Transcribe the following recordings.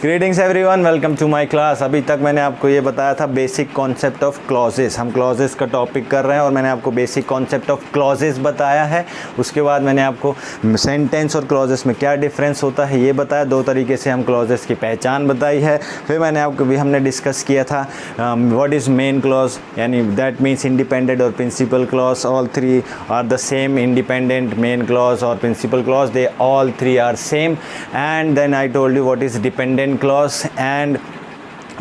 Greetings everyone, welcome to my class. अभी तक मैंने आपको ये बताया था बेसिक कॉन्सेप्ट ऑफ क्लॉजेस। हम क्लॉजेस का टॉपिक कर रहे हैं और मैंने आपको बेसिक कॉन्सेप्ट ऑफ क्लॉजेस बताया है। उसके बाद मैंने आपको सेंटेंस और क्लॉजेस में क्या डिफरेंस होता है ये बताया। दो तरीके से हम क्लॉजेस की पहचान बताई है। फिर मैंने आपको भी हमने डिस्कस किया था व्हाट इज़ मेन क्लॉज, यानी दैट मीन्स इंडिपेंडेंट और principal clause. All three are the same, independent, main clause और principal clause, they all three are same. And then I told you what is dependent clause and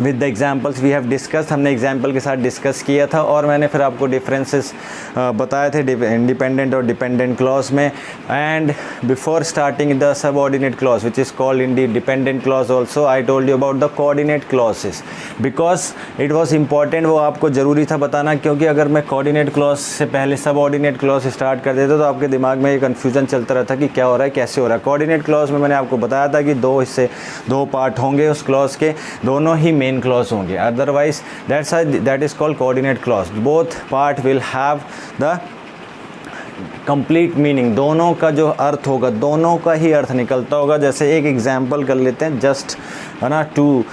with the examples we have discuss. हमने example के साथ discuss किया था और मैंने फिर आपको डिफरेंसेस बताए थे इंडिपेंडेंट और डिपेंडेंट क्लॉज में। And before starting the subordinate clause which is called independent clause also, I told you about the coordinate clauses because it was important. वो आपको ज़रूरी था बताना, क्योंकि अगर मैं कोऑर्डिनेट क्लॉज से पहले सबऑर्डिनेट क्लॉज स्टार्ट कर देता तो आपके दिमाग में ये कन्फ्यूजन चलता रहता कि क्या हो रहा है, कैसे हो रहा है। कोऑर्डिनेट क्लॉज में मैंने आपको बताया था कि दो हिस्से, दो पार्ट होंगे उस क्लॉज के, दोनों ही मेन क्लॉज होंगे। Otherwise that is called coordinate clause. Both part will have the complete meaning. दोनों का जो अर्थ होगा, दोनों का ही अर्थ निकलता होगा। जैसे एक एग्जांपल कर लेते हैं, जस्ट है ना, to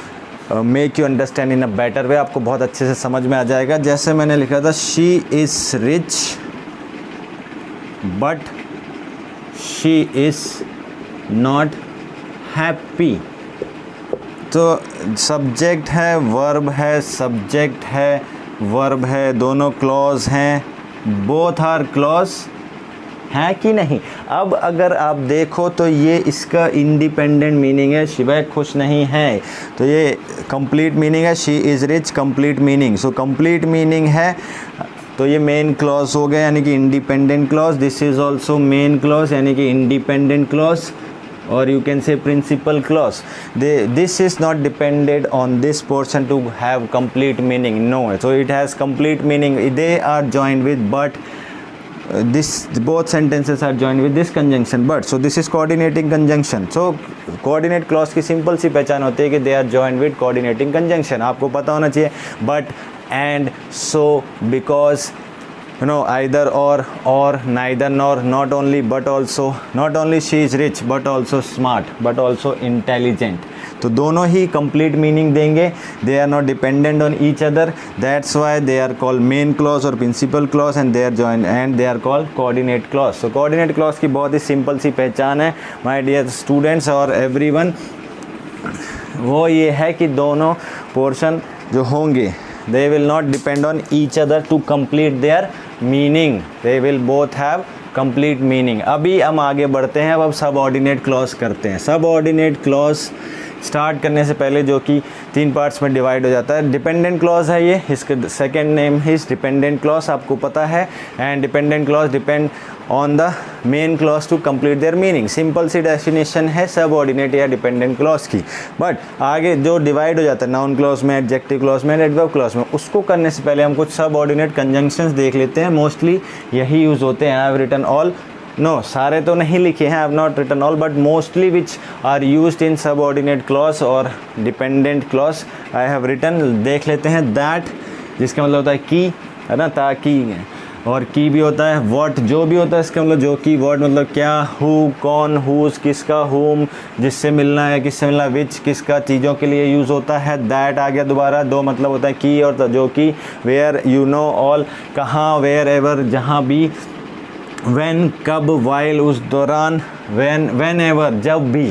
make you understand in a better way, आपको बहुत अच्छे से समझ में आ जाएगा। जैसे मैंने लिखा था, she is rich but she is not happy. तो सब्जेक्ट है, वर्ब है, सब्जेक्ट है, वर्ब है, दोनों क्लॉज हैं, बोथ आर क्लॉज हैं कि नहीं। अब अगर आप देखो तो ये इसका इंडिपेंडेंट मीनिंग है, शिवाय खुश नहीं है, तो ये कंप्लीट मीनिंग है। She is rich, complete meaning. So complete meaning है तो ये मेन क्लॉज हो गया, यानी कि independent clause. This is also main clause, यानी कि independent clause, or you can say principal clause. This is not depended on this portion to have complete meaning, no. So it has complete meaning. They are joined with but. Both sentences are joined with this conjunction but. So this is coordinating conjunction. So coordinate clause की simple सी पहचान होती है कि they are joined with coordinating conjunction. आपको पता होना चाहिए but, and, so, because, either or neither nor, not only but also, not only she is rich but also smart but also intelligent. तो दोनों ही complete meaning देंगे. They are not dependent on each other. That's why they are called main clause or principal clause and they are joined and they are called coordinate clause. So coordinate clause की बहुत ही simple सी पहचान है my dear students और everyone, वो ये है कि दोनों पोर्शन जो होंगे they will not depend on each other to complete their meaning. They will both have complete meaning. अभी हम आगे बढ़ते हैं, अब सबऑर्डिनेट क्लॉज करते हैं। सबऑर्डिनेट क्लॉज स्टार्ट करने से पहले, जो कि तीन पार्ट्स में डिवाइड हो जाता है। डिपेंडेंट क्लॉज है ये, इसका second name is dependent clause, आपको पता है। And dependent clause depend on the main clause to complete their meaning. Simple सी डेफिनेशन है सबऑर्डिनेट या डिपेंडेंट क्लॉज की। बट आगे जो डिवाइड हो जाता है नाउन क्लॉज में, एडजेक्टिव क्लॉज में, एडवर्ब क्लॉज में, उसको करने से पहले हम कुछ सबऑर्डिनेट कंजंक्शंस देख लेते हैं। मोस्टली यही यूज़ होते हैं। I have written all, no सारे तो नहीं लिखे हैं, I have not written all, but mostly which are used in subordinate clause और dependent clause I have written. देख लेते हैं। दैट जिसका मतलब होता है कि, है ना, ताकि, और की भी होता है। व्हाट जो भी होता है इसका मतलब जो कि, व्हाट मतलब क्या, हु कौन, हुज किसका, हुम जिससे मिलना है किससे मिलना, विच किसका, चीज़ों के लिए यूज़ होता है। दैट आ गया दोबारा, दो मतलब होता है की और जो कि। वेयर, यू नो, ऑल कहाँ, वेयर एवर जहाँ भी। व्हेन कब, वाइल उस दौरान, व्हेन एवर जब भी,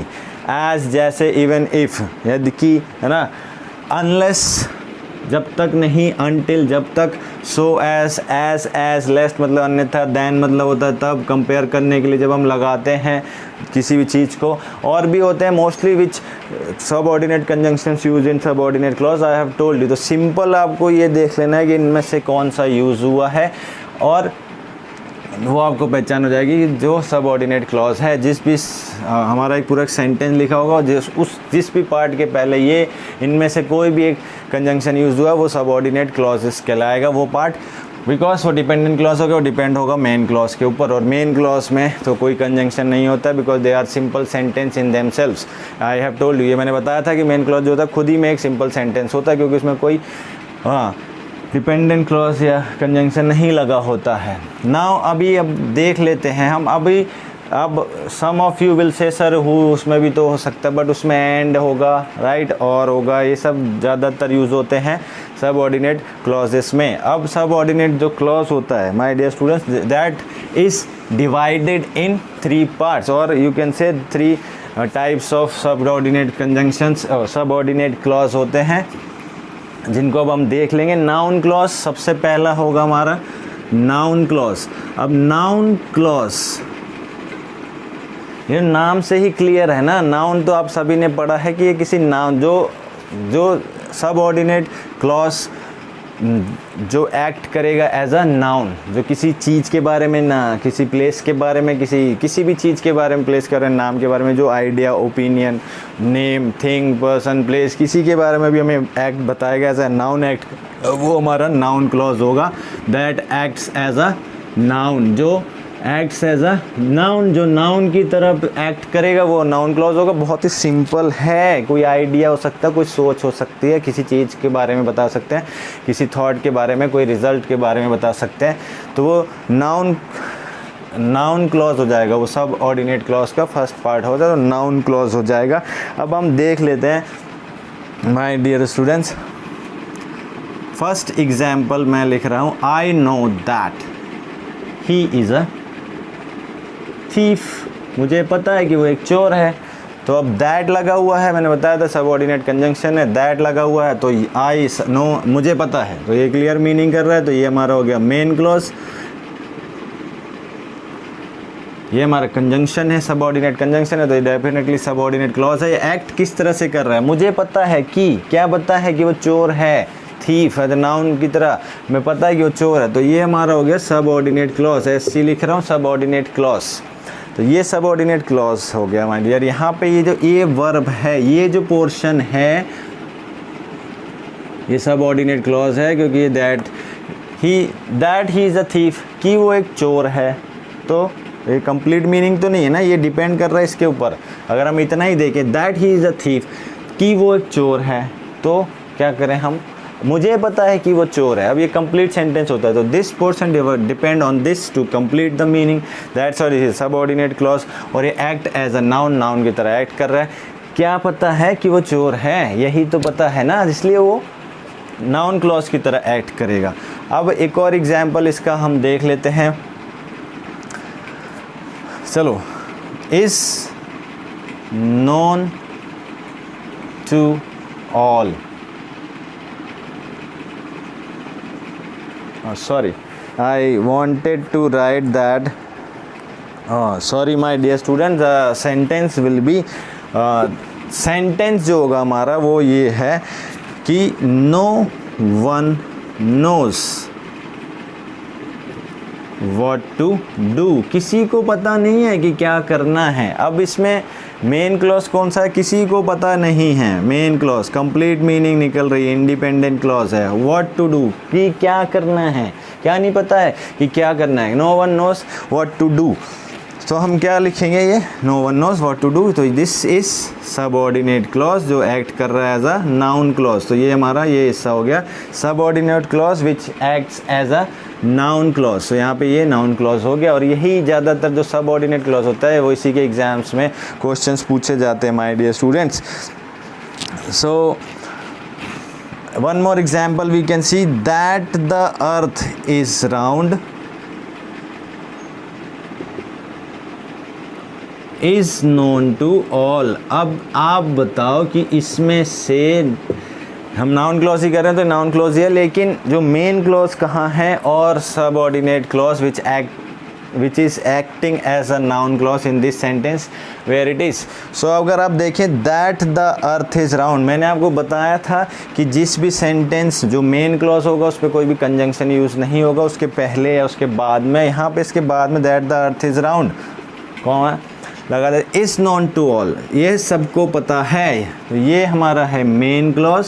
एज जैसे, इवन इफ़ यदि कि, है ना, अनलेस जब तक नहीं, अनटिल जब तक, सो एज लेस्ट मतलब अन्यथा, देन मतलब होता है तब, कंपेयर करने के लिए जब हम लगाते हैं किसी भी चीज़ को। और भी होते हैं mostly which subordinate conjunctions use in subordinate clause, I have told you. तो सिंपल आपको ये देख लेना है कि इनमें से कौन सा यूज़ हुआ है और वो आपको पहचान हो जाएगी जो सबऑर्डिनेट क्लॉज है। जिस भी हमारा एक पूरा सेंटेंस लिखा होगा, जिस भी पार्ट के पहले ये इनमें से कोई भी एक कंजंक्शन यूज़ हुआ वो सबऑर्डिनेट क्लॉजेस कहलाएगा वो पार्ट। बिकॉज वो डिपेंडेंट क्लॉज होगा, वो डिपेंड होगा मेन क्लॉज के ऊपर, और मेन क्लॉज में तो कोई कंजंक्शन नहीं होता because they are simple sentence in themselves. I have told you, ये मैंने बताया था कि मेन क्लॉज जो होता है खुद ही में एक सिंपल सेंटेंस होता है, क्योंकि उसमें कोई डिपेंडेंट क्लॉज या कंजंक्शन नहीं लगा होता है। नाउ अब देख लेते हैं हम। अभी अब some of you will say sir who, उसमें भी तो हो सकता है, बट उसमें एंड होगा, राइट, और होगा, ये सब ज़्यादातर यूज़ होते हैं सबऑर्डिनेट क्लॉजेस में। अब सबऑर्डिनेट जो क्लॉज होता है my dear students, that is divided in 3 parts, और you can say 3 types of subordinate conjunctions, subordinate clause होते हैं, जिनको अब हम देख लेंगे। नाउन क्लॉज सबसे पहला होगा हमारा नाउन क्लॉज। अब नाउन क्लॉज, ये नाम से ही क्लियर है ना, नाउन तो आप सभी ने पढ़ा है कि ये किसी नाउन, जो सबऑर्डिनेट क्लॉज जो एक्ट करेगा एज अ नाउन, जो किसी चीज़ के बारे में, ना किसी प्लेस के बारे में, किसी भी चीज़ के बारे में प्लेस कर रहे हैं, नाम के बारे में, जो idea, opinion, name, thing, person, place, किसी के बारे में भी हमें एक्ट बताएगा एज अ नाउन एक्ट, वो हमारा नाउन क्लॉज होगा। That acts as a noun, जो एक्ट्स एज अ नाउन, जो नाउन की तरफ एक्ट करेगा वो नाउन क्लॉज होगा। बहुत ही सिंपल है, कोई आइडिया हो सकता है, कोई सोच हो सकती है, किसी चीज़ के बारे में बता सकते हैं, किसी थॉट के बारे में, कोई रिजल्ट के बारे में बता सकते हैं, तो वो नाउन क्लॉज हो जाएगा। वो सब ऑर्डिनेट क्लॉज का फर्स्ट पार्ट हो जाएगा, तो नाउन क्लॉज हो जाएगा। अब हम देख लेते हैं my dear students, first example मैं लिख रहा हूँ, I know that he is a thief, मुझे पता है कि वो एक चोर है। तो अब दैट लगा हुआ है, मैंने बताया था सबऑर्डिनेट कंजंक्शन है, दैट लगा हुआ है, तो आई नो, मुझे पता है, तो ये क्लियर मीनिंग कर रहा है, तो ये हमारा हो गया मेन क्लॉज। ये हमारा कंजंक्शन है, सबऑर्डिनेट कंजंक्शन है, तो ये डेफिनेटली सबऑर्डिनेट क्लॉज है। ये एक्ट किस तरह से कर रहा है, मुझे पता है कि, क्या पता है कि वो चोर है, थीफ है, नाउन की तरह मैं पता है कि वो चोर है, तो ये हमारा हो गया सबऑर्डिनेट क्लॉज। SC लिख रहा हूँ, सबऑर्डिनेट क्लॉज, तो ये सबऑर्डिनेट क्लॉज हो गया माय डियर। यहाँ पे ये जो ए वर्ब है, ये जो पोर्शन है, ये सबऑर्डिनेट क्लॉज है, क्योंकि ये that he is a thief, कि वो एक चोर है, तो ये कंप्लीट मीनिंग तो नहीं है ना, ये डिपेंड कर रहा है इसके ऊपर। अगर हम इतना ही देखें, that he is a thief, कि वो एक चोर है, तो क्या करें हम, मुझे पता है कि वो चोर है। अब ये कंप्लीट सेंटेंस होता है, तो this portion depend on this to complete the meaning, that's what is subordinate clause. और ये act as a noun, noun की तरह एक्ट कर रहा है। क्या पता है कि वो चोर है, यही तो पता है ना, इसलिए वो नाउन क्लॉज की तरह एक्ट करेगा। अब एक और एग्जाम्पल इसका हम देख लेते हैं, चलो। Is known to all, sorry, I wanted to write that, sorry my dear students, the sentence will be, sentence जो होगा हमारा वो ये है कि no one knows what to do, किसी को पता नहीं है कि क्या करना है। अब इसमें मेन क्लॉज कौन सा है, किसी को पता नहीं है, मेन क्लॉज कंप्लीट मीनिंग निकल रही है, इंडिपेंडेंट क्लॉज है। व्हाट टू डू, कि क्या करना है, क्या नहीं पता है कि क्या करना है। No one knows what to do, तो हम क्या लिखेंगे, ये no one knows what to do, तो दिस इज सबऑर्डिनेट क्लॉज जो एक्ट कर रहा है एज अ नाउन क्लॉज। तो ये हमारा ये हिस्सा हो गया subordinate clause which acts as a noun clause. तो यहाँ पे ये नाउन क्लॉज हो गया, और यही ज़्यादातर जो सबऑर्डिनेट क्लॉज होता है वो इसी के एग्जाम्स में क्वेश्चंस पूछे जाते हैं my dear students. So one more example we can see, that the earth is round is known to all. अब आप बताओ कि इसमें से हम नाउन क्लॉज ही कर रहे हैं, तो नाउन क्लॉज ही है, लेकिन जो मेन क्लॉज कहाँ है, और subordinate clause which is acting as a noun clause in this sentence where it is. So अगर आप देखें, that the earth is round, मैंने आपको बताया था कि जिस भी सेंटेंस जो मेन क्लॉज होगा उस पर कोई भी कंजंक्शन यूज़ नहीं होगा उसके पहले या उसके बाद में। यहाँ पे इसके बाद में that the earth is round कौन है लगा दे, इज़ नोन टू ऑल, ये सबको पता है, तो ये हमारा है मेन क्लॉज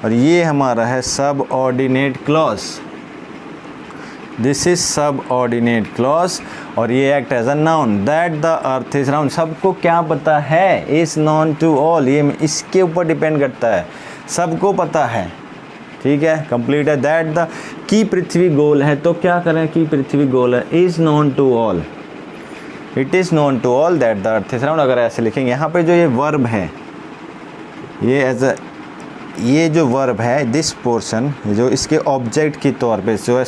और ये हमारा है subordinate clause. This is subordinate clause और ये act as a noun. That the earth is round, सबको क्या पता है, इज नॉन टू ऑल, ये इसके ऊपर डिपेंड करता है, सबको पता है, ठीक है, कंप्लीट है। दैट द की पृथ्वी गोल है, तो क्या करें, की पृथ्वी गोल है, is known to all, it is known to all that the earth is round. अगर ऐसे लिखेंगे यहाँ पे जो ये वर्ब है, ये जो वर्ब है दिस पोर्शन जो इसके ऑब्जेक्ट के तौर पे, जो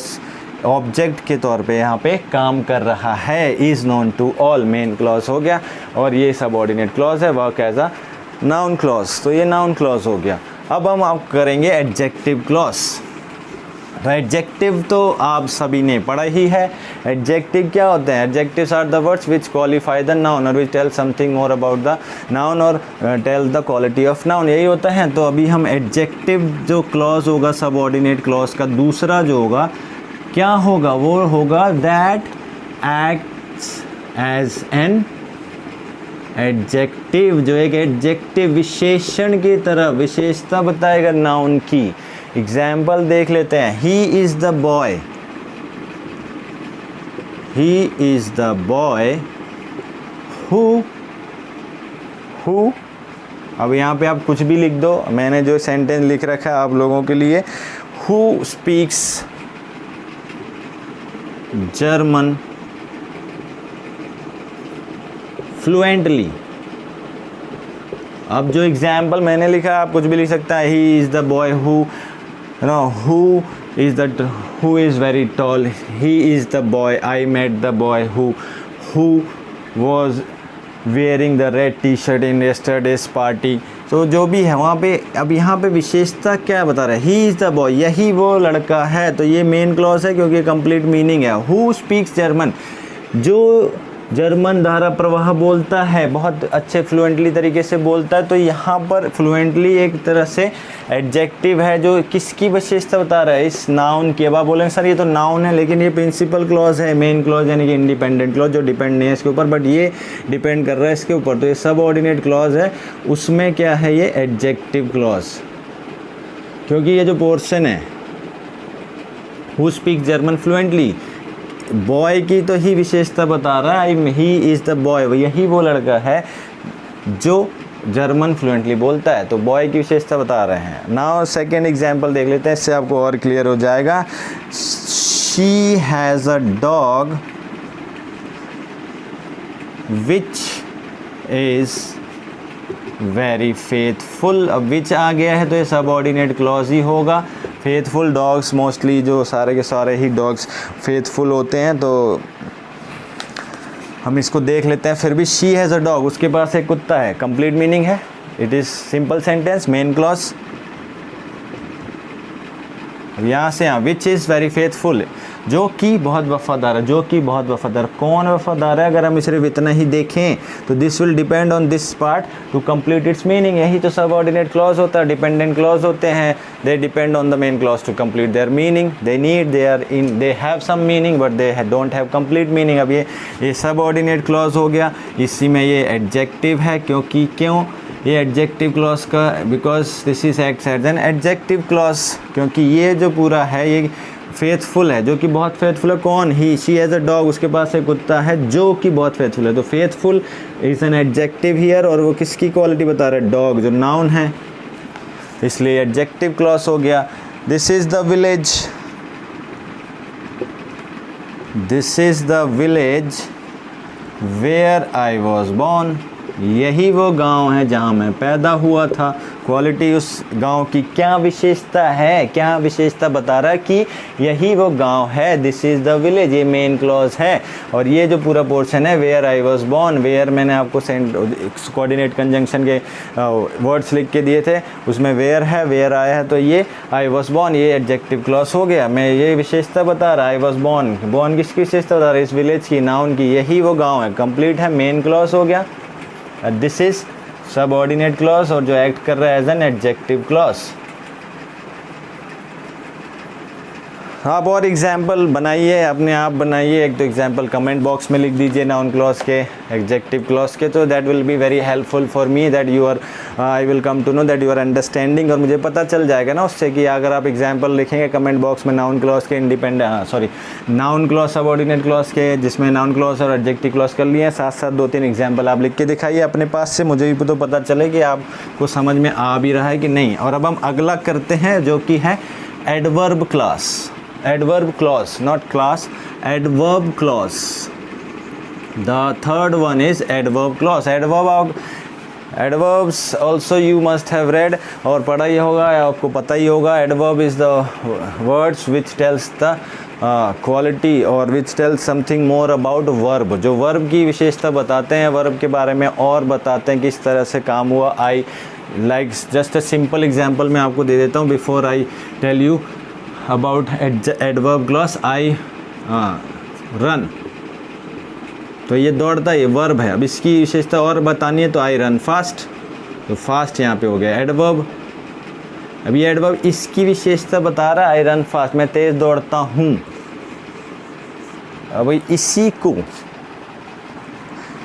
ऑब्जेक्ट के तौर पे यहाँ पे काम कर रहा है, is known to all, main clause हो गया। और ये सबऑर्डिनेट क्लॉज है, work as a noun clause, तो ये नाउन क्लॉज हो गया। अब हम आप करेंगे एडजेक्टिव क्लॉज। तो एडजेक्टिव तो आप सभी ने पढ़ा ही है। एडजेक्टिव क्या होते हैं? Adjectives are the words which qualify the noun और which tell something more about the noun और tell the quality of noun, यही होता है। तो अभी हम एडजेक्टिव जो क्लॉज होगा सबऑर्डिनेट क्लॉज का दूसरा जो होगा क्या होगा, वो होगा that acts as an adjective, जो एक एडजेक्टिव विशेषण की तरह विशेषता बताएगा नाउन की। एग्जाम्पल देख लेते हैं। ही is the boy, he is the boy who, अब यहाँ पे आप कुछ भी लिख दो, मैंने जो सेंटेंस लिख रखा है आप लोगों के लिए, हु स्पीक्स जर्मन फ्लुएंटली। अब जो एग्जाम्पल मैंने लिखा है आप कुछ भी लिख सकता है। He is the boy who is very tall, he is the boy, I met the boy who was wearing the red T shirt in yesterday's party. तो जो भी है वहाँ पे, अब यहाँ पे विशेषता क्या बता रहा है, ही इज़ द बॉय, यही वो लड़का है, तो ये मेन क्लॉज है क्योंकि कंप्लीट मीनिंग है। हु स्पीक्स जर्मन, जो जर्मन धारा प्रवाह बोलता है, बहुत अच्छे फ्लुएंटली तरीके से बोलता है, तो यहाँ पर फ्लुएंटली एक तरह से एडजेक्टिव है जो किसकी विशेषता बता रहा है, इस नाउन की। अब आप बोलेंगे सर ये तो नाउन है, लेकिन ये प्रिंसिपल क्लॉज है, मेन क्लॉज यानी कि इंडिपेंडेंट क्लॉज जो डिपेंड नहीं है इसके ऊपर, बट ये डिपेंड कर रहा है इसके ऊपर। तो ये सबऑर्डिनेट क्लॉज है, उसमें क्या है, ये एडजेक्टिव क्लॉज, क्योंकि ये जो पोर्शन है who speak German fluently, boy की तो ही विशेषता बता रहा है, ही इज़ द बॉय, यही वो लड़का है जो जर्मन फ्लुएंटली बोलता है, तो बॉय की विशेषता बता रहे हैं। नाउ सेकेंड एग्जाम्पल देख लेते हैं, इससे आपको और क्लियर हो जाएगा। She has a dog which is very faithful. अब विच आ गया है तो ये सबऑर्डिनेट क्लॉज ही होगा। फेथफुल डॉग्स, मोस्टली जो सारे के सारे ही डॉग्स फेथफुल होते हैं, तो हम इसको देख लेते हैं। फिर भी शी हैज़ अ डॉग, उसके पास एक कुत्ता है, कंप्लीट मीनिंग है, it is simple sentence, main clause. अब यहाँ से यहाँ विच इज़ वेरी फेथफुल, जो कि बहुत वफादार है, जो कि बहुत वफादार, कौन वफादार है, अगर हम सिर्फ इतना ही देखें तो this will depend on this part two complete it's meaning. यही तो सबऑर्डिनेट क्लॉज होता है, डिपेंडेंट क्लॉज होते हैं, they depend on the main clause to complete their meaning, they have some meaning but they don't have complete meaning. अब ये subordinate clause हो गया, इसी में ये एडजेक्टिव है, क्यों ये एडजेक्टिव क्लॉज का, because this is acts as an adjective clause, क्योंकि ये जो पूरा है ये फेथफुल है, जो कि बहुत फेथफुल है। कौन? ही, शी हैज़ अ डॉग, उसके पास एक कुत्ता है जो कि बहुत फेथफुल है, तो faithful is an adjective here, और वो किसकी क्वालिटी बता रहा है, डॉग, जो नाउन है, इसलिए एडजेक्टिव क्लॉज हो गया। This is the village, this is the village where I was born, यही वो गांव है जहां मैं पैदा हुआ था। क्वालिटी उस गांव की क्या विशेषता है, क्या विशेषता बता रहा है कि यही वो गांव है, दिस इज़ द विलेज, ये मेन क्लॉज है। और ये जो पूरा पोर्शन है where I was born, where मैंने आपको कोऑर्डिनेट कंजंक्शन के वर्ड्स लिख के दिए थे, उसमें वेयर है, वेयर आया है, तो ये आई वॉज बोर्न, ये एडजेक्टिव क्लॉज हो गया। मैं ये विशेषता बता रहा, आई वॉज बोर्न, बोर्न किसकी विशेषता बता रहा है, इस विलेज की, नाउन की, यही वो गाँव है, कंप्लीट है, मेन क्लॉज हो गया। दिस इज सबऑर्डिनेट क्लॉज, और जो एक्ट कर रहा है एज एन एडजेक्टिव क्लॉज। आप और एग्जाम्पल बनाइए, अपने आप बनाइए, एक तो एग्जाम्पल कमेंट बॉक्स में लिख दीजिए नाउन क्लॉज के, एडजेक्टिव क्लॉज के, तो that will be very helpful for me, that you are, I will come to know that you are understanding, और मुझे पता चल जाएगा ना उससे कि अगर आप एग्जाम्पल लिखेंगे कमेंट बॉक्स में नाउन क्लॉज के नाउन क्लॉज सबऑर्डिनेट क्लॉज के, जिसमें नाउन क्लॉज और एडजेक्टिव क्लॉज कर लिए, साथ साथ 2-3 एग्जाम्पल आप लिख के दिखाइए अपने पास से, मुझे भी तो पता चले कि आपको समझ में आ भी रहा है कि नहीं। और अब हम अगला करते हैं जो कि है adverb clause, adverb clause, not class, adverb clause. The third one is adverb clause. Adverbs also you must have read और पढ़ा ही होगा, आपको पता ही होगा. Adverb is the words which tells the quality or which tells something more about verb. जो verb की विशेषता बताते हैं, verb के बारे में और बताते हैं किस तरह से काम हुआ. I like just a simple example मैं आपको दे देता हूँ before I tell you about adverb clause. I run, तो ये दौड़ता है, ये वर्ब है. अब इसकी विशेषता और बतानी है तो आई रन फास्ट, तो फास्ट यहाँ पे हो गया एडवर्ब. अब ये एडवर्ब इसकी विशेषता बता रहा है, आई रन फास्ट, मैं तेज़ दौड़ता हूँ. अब इसी को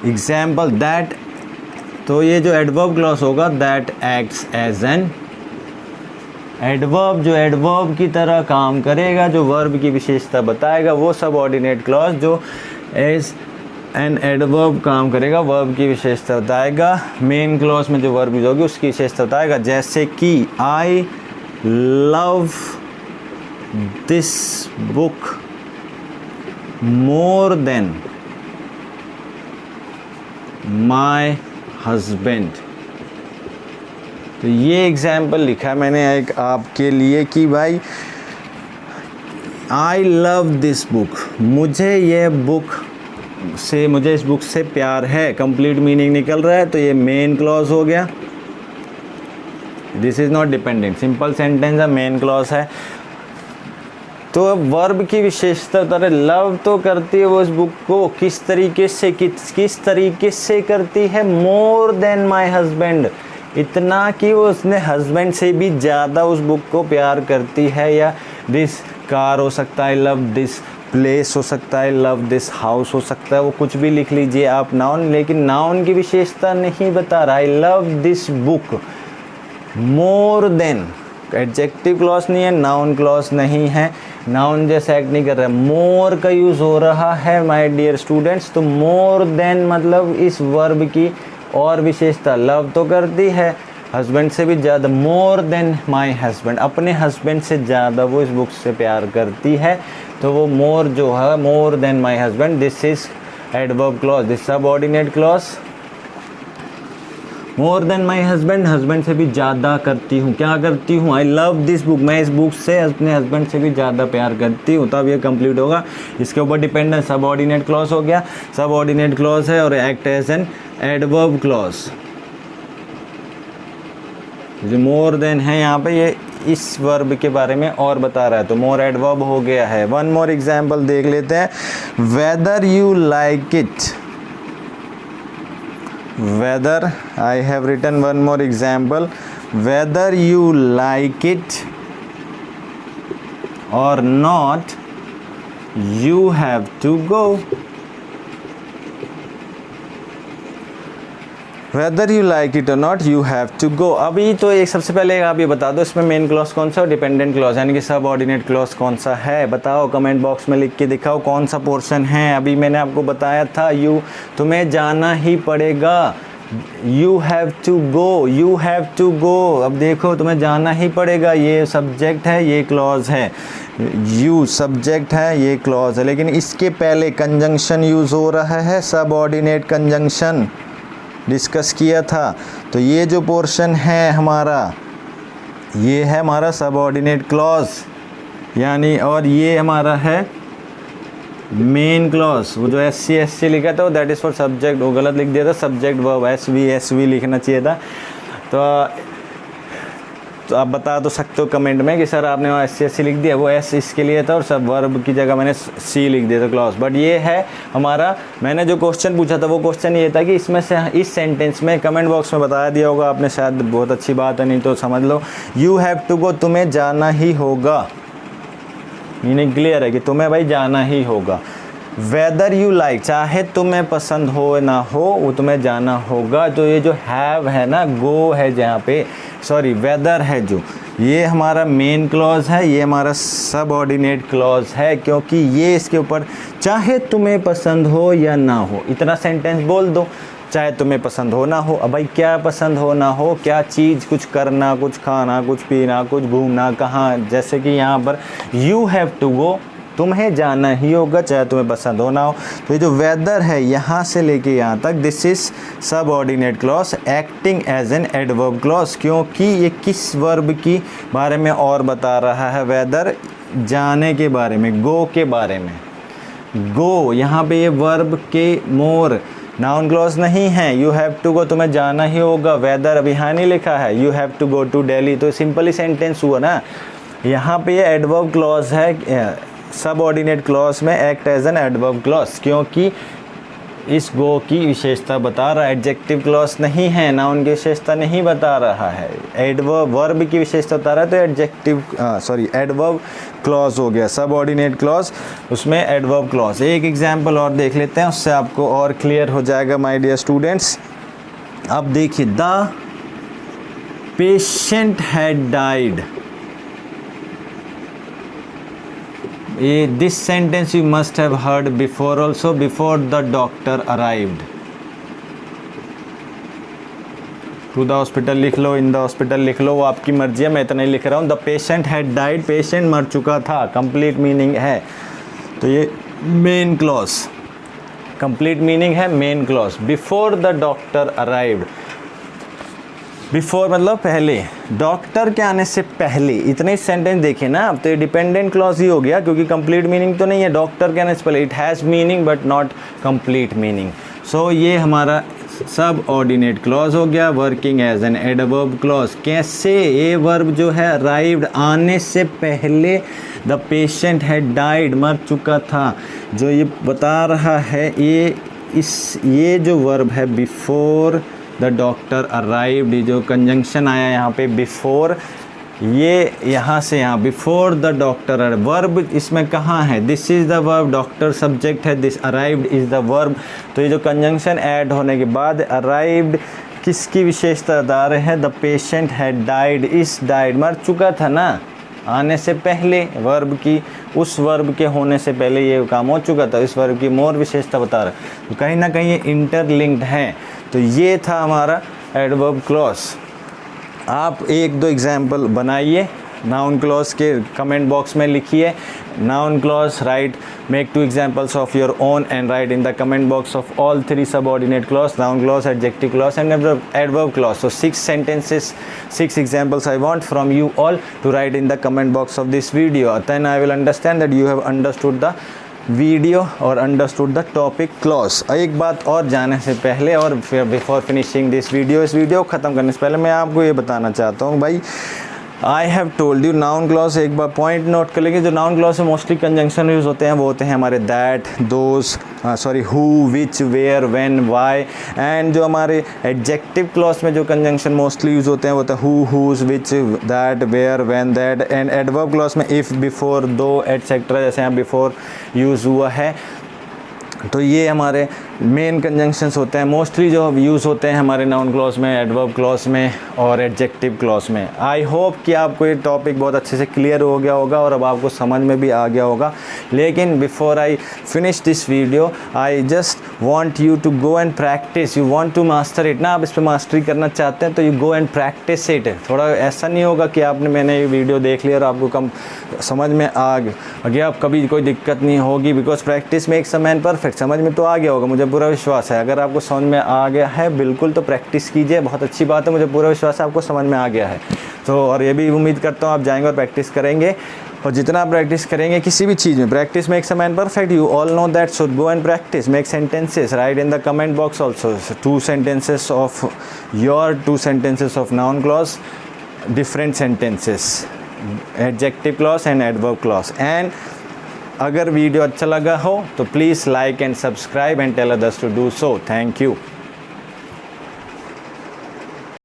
एग्जाम्पल दैट, तो ये जो एडवर्ब क्लॉज होगा that acts as an adverb, जो एडवर्ब की तरह काम करेगा, जो वर्ब की विशेषता बताएगा, वो सबऑर्डिनेट क्लॉज जो एज एन एडवर्ब काम करेगा, वर्ब की विशेषता बताएगा. मेन क्लॉज में जो वर्ब यूज होगी उसकी विशेषता बताएगा. जैसे कि I love this book more than my husband. तो ये एग्जाम्पल लिखा मैंने एक आपके लिए कि भाई आई लव दिस बुक, मुझे ये बुक से, मुझे इस बुक से प्यार है. कंप्लीट मीनिंग निकल रहा है, तो ये मेन क्लॉज हो गया. This is not dependent, simple sentence है, मेन क्लॉज है. तो अब वर्ब की विशेषता तरह लव तो करती है वो इस बुक को, किस तरीके से करती है, मोर देन माई हस्बैंड, इतना कि वो उसने हस्बैंड से भी ज़्यादा उस बुक को प्यार करती है. या दिस कार हो सकता है, लव दिस प्लेस हो सकता है, लव दिस हाउस हो सकता है, वो कुछ भी लिख लीजिए आप नाउन, लेकिन नाउन की विशेषता नहीं बता रहा. I love this book more than, adjective clause नहीं है, नाउन क्लॉज नहीं है, नाउन जैसे एक्ट नहीं कर रहा है. मोर का यूज़ हो रहा है माय डियर स्टूडेंट्स. तो मोर देन मतलब इस वर्ब की और विशेषता, लव तो करती है हस्बैंड से भी ज़्यादा, मोर देन माई हस्बैंड, अपने हस्बैंड से ज़्यादा वो इस बुक से प्यार करती है. तो वो मोर जो है, more than my husband, this is adverb clause, this subordinate clause. More than my husband, husband से भी ज़्यादा करती हूँ. क्या करती हूँ? आई लव दिस बुक, मैं इस बुक से अपने हस्बैंड से भी ज़्यादा प्यार करती हूँ. तब ये कंप्लीट होगा. इसके ऊपर डिपेंडेंट सबऑर्डिनेट क्लॉज हो गया. सबऑर्डिनेट क्लॉज है और act as an adverb clause. जो मोर देन है यहाँ पे, ये इस वर्ब के बारे में और बता रहा है, तो मोर एडवर्ब हो गया है. वन मोर एग्जाम्पल देख लेते हैं. Whether you like it, whether, I have written one more example, whether you like it और not you have to go. Whether you like it और not you have to go. अभी तो एक सबसे पहले आप ये बता दो इसमें मेन क्लॉज कौन सा और डिपेंडेंट क्लॉज यानी कि सबऑर्डिनेट क्लॉज कौन सा है. बताओ, कमेंट बॉक्स में लिख के दिखाओ कौन सा पोर्शन है. अभी मैंने आपको बताया था तुम्हें जाना ही पड़ेगा, you have to go, you have to go. अब देखो, तुम्हें जाना ही पड़ेगा, ये सब्जेक्ट है, ये क्लॉज है. यू सब्जेक्ट है, ये क्लॉज है, लेकिन इसके पहले कंजंक्शन यूज़ हो रहा है, सबऑर्डिनेट कंजंक्शन डिस्कस किया था. तो ये जो पोर्शन है हमारा, ये है हमारा सबऑर्डिनेट क्लॉज यानी, और ये हमारा है मेन क्लॉज. वो जो एस सी लिखा था दैट इज़ फॉर सब्जेक्ट, वो गलत लिख दिया था, सब्जेक्ट वर्ब एस वी लिखना चाहिए था. तो आप बता तो सकते हो कमेंट में कि सर आपने वहाँ एस लिख दिया, वो एस इसके लिए था और सब वर्ब की जगह मैंने सी लिख दिया था क्लॉज. बट ये है हमारा, मैंने जो क्वेश्चन पूछा था वो क्वेश्चन ये था कि इसमें से, इस सेंटेंस में, कमेंट बॉक्स में बताया दिया होगा आपने, शायद बहुत अच्छी बात है, नहीं तो समझ लो. यू हैव टू गो, तुम्हें जाना ही होगा, मीनिंग क्लियर है कि तुम्हें भाई जाना ही होगा. वेदर यू लाइक, चाहे तुम्हें पसंद हो ना हो, वो तुम्हें जाना होगा. तो ये जो हैव है ना, गो है जहाँ पे, सॉरी वेदर है जो, ये हमारा मेन क्लॉज है, ये हमारा सबऑर्डिनेट क्लॉज है, क्योंकि ये इसके ऊपर चाहे तुम्हें पसंद हो या ना हो, इतना सेंटेंस बोल दो, चाहे तुम्हें पसंद हो ना हो. अब भाई क्या पसंद हो ना हो, क्या चीज़, कुछ करना, कुछ खाना, कुछ पीना, कुछ घूमना, कहाँ, जैसे कि यहाँ पर यू हैव टू गो, तुम्हें जाना ही होगा चाहे तुम्हें पसंद हो ना हो। तो ये जो वेदर है यहाँ से लेके यहाँ तक, this is subordinate clause acting as an adverb clause, क्योंकि ये किस वर्ब की बारे में और बता रहा है, वेदर जाने के बारे में, गो के बारे में। गो यहाँ पे ये वर्ब के मोर नाउन क्लॉज नहीं है, यू हैव टू गो, तुम्हें जाना ही होगा। वेदर अभी यहाँ नहीं लिखा है, you have to go to Delhi, तो सिंपली सेंटेंस हुआ ना। यहाँ पे ये एडवर्ब क्लॉज है, सबऑर्डिनेट क्लॉज में act as an adverb clause, क्योंकि इस गो की विशेषता बता रहा है, एडजेक्टिव क्लॉज नहीं है, नाउन की विशेषता नहीं बता रहा है, एडवर्ब वर्ब की विशेषता बता रहा है, तो एडवर्ब क्लॉज हो गया, सबऑर्डिनेट क्लॉज उसमें एडवर्ब क्लॉज। एक एग्जांपल और देख लेते हैं, उससे आपको और क्लियर हो जाएगा माय डियर स्टूडेंट्स। अब देखिए, the patient had died, this sentence you must have heard before also, before the doctor arrived. To the hospital लिख लो, in the hospital लिख लो, वो आपकी मर्जी है, मैं इतना ही लिख रहा हूँ। The patient had died, patient मर चुका था, कंप्लीट मीनिंग है, तो ये मेन क्लॉज, कंप्लीट मीनिंग है main clause. Before the doctor arrived, before मतलब पहले, डॉक्टर के आने से पहले, इतने सेंटेंस देखे ना। अब तो ये डिपेंडेंट क्लॉज ही हो गया, क्योंकि कंप्लीट मीनिंग तो नहीं है, डॉक्टर के आने से पहले, it has meaning but not complete meaning. So ये हमारा सब ऑर्डिनेट क्लॉज हो गया, working as an adverb clause. कैसे? ये वर्ब जो है अराइव्ड, आने से पहले, द पेशेंट हैड डाइड, मर चुका था, जो ये बता रहा है, ये जो वर्ब है बिफोर द डॉक्टर अराइव्ड, जो कंजंक्शन आया यहाँ पे बिफोर, ये यहाँ से यहाँ बिफोर द डॉक्टर, वर्ब इसमें कहाँ है, this is the verb, doctor subject है, this arrived is the verb. तो ये जो कंजंक्शन ऐड होने के बाद अराइव्ड किसकी विशेषता बता रहे हैं, द पेशेंट हैड डाइड, इस डाइड मर चुका था ना, आने से पहले वर्ब की, उस वर्ब के होने से पहले ये काम हो चुका था, इस वर्ब की मोर विशेषता बता रहा है। तो कहीं ना कहीं ये इंटरलिंक्ड हैं। तो ये था हमारा एडवर्ब क्लॉज। आप एक दो एग्जाम्पल बनाइए, नाउन क्लॉज के कमेंट बॉक्स में लिखिए, noun clause, right, make 2 examples of your own and write in the comment box of all 3 subordinate clause, noun clause, adjective clause and adverb clause. So 6 sentences, 6 examples I want from you all to write in the comment box of this video. Then I will understand that you have understood the video और understood the topic clause. एक बात और जाने से पहले और फिर before finishing this video, इस वीडियो को ख़त्म करने से पहले मैं आपको ये बताना चाहता हूँ भाई, I have told you noun clause, एक बार पॉइंट नोट कर लेंगे। जो नाउन क्लॉज में मोस्टली कंजंक्शन यूज़ होते हैं वो होते हैं हमारे that, those, who, which, where, when, why. And जो हमारे एडजेक्टिव क्लॉज में जो कंजंक्शन मोस्टली यूज़ होते हैं वो होता है who, whose, which, that, where, when, that. And adverb clause में इफ़, बिफोर, दो, एटसेट्रा, जैसे यहाँ बिफोर यूज़ हुआ है। तो ये हमारे मेन कंजंक्शंस होते हैं मोस्टली जो यूज़ होते हैं हमारे नाउन क्लॉज में, एडवर्ब क्लॉज में और एडजेक्टिव क्लॉज में। आई होप कि आपको ये टॉपिक बहुत अच्छे से क्लियर हो गया होगा और अब आपको समझ में भी आ गया होगा। लेकिन before I finish this video, I just want you to go and practise, you want to master it ना। आप इस पर मास्टरी करना चाहते हैं तो you go and practise it. थोड़ा ऐसा नहीं होगा कि मैंने ये वीडियो देख लिया और आपको कम समझ में आ गया, अब कभी कोई दिक्कत नहीं होगी, because practice makes a man perfect. समझ में तो आ गया होगा, मुझे पूरा विश्वास है। अगर आपको समझ में आ गया है बिल्कुल तो प्रैक्टिस कीजिए, बहुत अच्छी बात है, मुझे पूरा विश्वास है आपको समझ में आ गया है। तो और ये भी उम्मीद करता हूँ आप जाएंगे और प्रैक्टिस करेंगे, और जितना प्रैक्टिस करेंगे किसी भी चीज़ में, practice makes a man perfect, you all know that, so go and practice, make sentences, right in the comment box also 2 sentences of your 2 sentences of noun clause, different sentences, adjective clause and adverb clause। and अगर video अच्छा लगा हो तो please like and subscribe and tell others to do so. Thank you.